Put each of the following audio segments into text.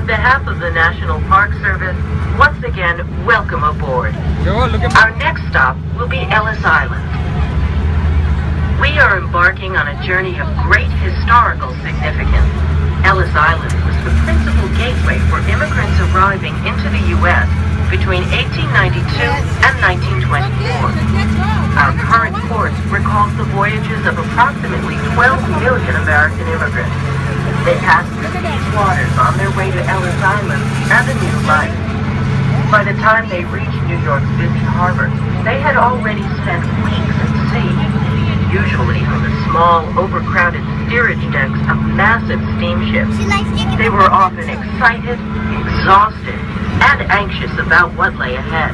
On behalf of the National Park Service, once again, welcome aboard. Our next stop will be Ellis Island. We are embarking on a journey of great historical significance. Ellis Island was the principal gateway for immigrants arriving into the U.S. between 1892 and 1924. Our current course recalls the voyages of approximately 12 million American immigrants. They passed through these waters on their way to Ellis Island and a new life. By the time they reached New York's busy harbor, they had already spent weeks at sea, usually on the small, overcrowded steerage decks of massive steamships. They were often excited, exhausted, and anxious about what lay ahead.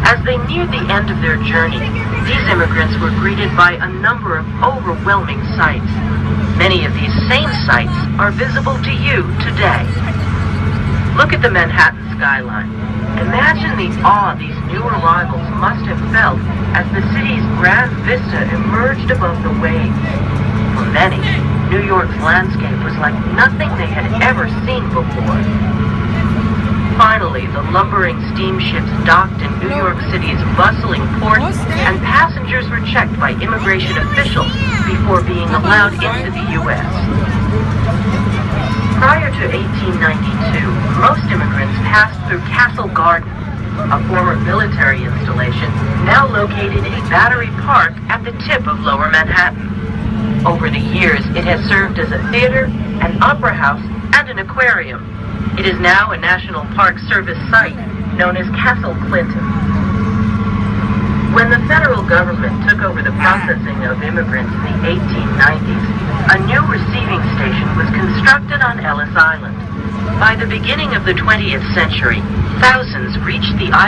As they neared the end of their journey, these immigrants were greeted by a number of overwhelming sights. Many of these same sights are visible to you today. Look at the Manhattan skyline. Imagine the awe these new arrivals must have felt as the city's grand vista emerged above the waves. For many, New York's landscape was like nothing they had ever seen before. Finally, the lumbering steamships docked in New York City's bustling port, and passengers were checked by immigration officials before being allowed into the U.S. Prior to 1892, most immigrants passed through Castle Garden, a former military installation now located in Battery Park at the tip of Lower Manhattan. Over the years, it has served as a theater, an opera house, and an aquarium. It is now a National Park Service site known as Castle Clinton. When the federal government took over the processing of immigrants in the 1890s, a new receiving station was constructed on Ellis Island. By the beginning of the 20th century, thousands reached the island